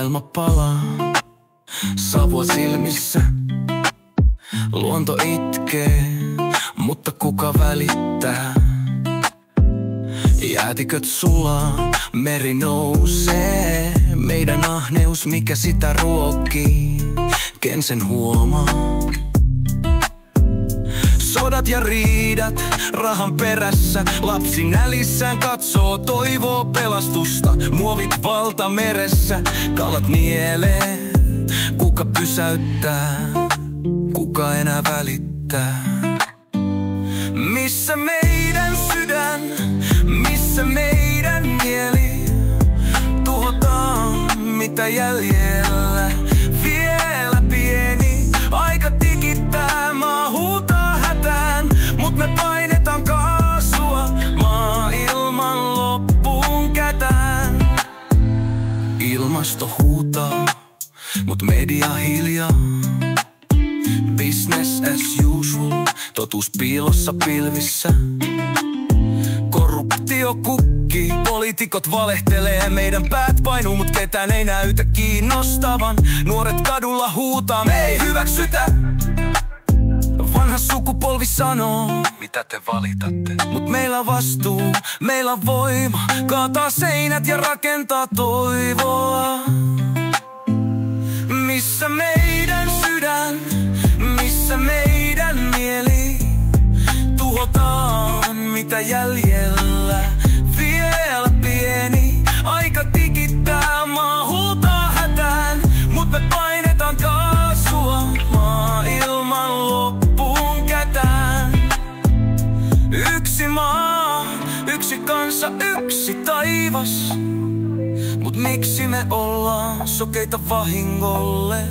Maailma palaa, savua silmissä. Luonto itkee, mutta kuka välittää? Jäätiköt sulaa, meri nousee. Meidän ahneus, mikä sitä ruokkii, ken sen huomaa? Sodat ja riidat, rahan perässä. Lapsi nälissään katsoo, toivoo pelastusta. Muovit valtameressä, kalat nielee. Kuka pysäyttää, kuka enää välittää? Missä meidän sydän, missä meidän mieli? Tuhotaan mitä jäljellä, vielä pieni. Aika tikittää, maa huutaa hätään, mut me painetaan kaasua maailman loppuun kätään. Ilmasto huutaa, mut media hiljaa. Business as usual, totuus piilossa pilvissä. Korruptio kukkii, poliitikot valehtelee. Meidän päät painuu, mut ketään ei näytä kiinnostavan. Nuoret kadulla huutaa, me ei hyväksytä. Vanha sukupolvi sanoo, mitä te valitatte? Mut meillä on vastuu, meillä on voima kaataa seinät ja rakentaa toivoa. Missä meidän sydän, missä meidän mieli? Tuhotaan mitä jäljellä, vielä pieni. Aika tikittää, maa huutaa hätään, mut me painetaan kaasua maailman loppuun kätään. Yksi maa, yksi kansa, yksi taivas. Mut miksi me ollaan sokeita vahingolle?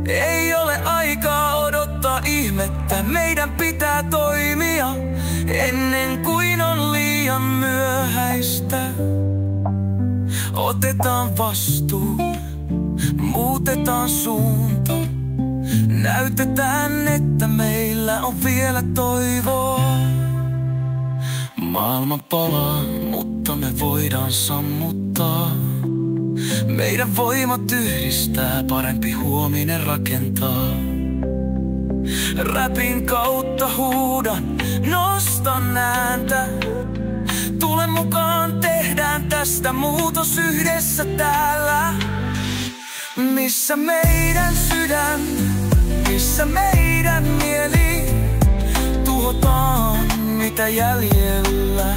Ei ole aikaa odottaa ihmettä, meidän pitää toimia ennen kuin on liian myöhäistä. Otetaan vastuu, muutetaan suunta. Näytetään, että meillä on vielä toivoa. Maailma palaa, mutta me voidaan sammuttaa. Meidän voimat yhdistää, parempi huominen rakentaa. Räpin kautta huudan, nostan ääntä. Tule mukaan, tehdään tästä muutos yhdessä täällä. Missä meidän sydän, missä meidän mieli? Tuhotaan mitä jäljellä,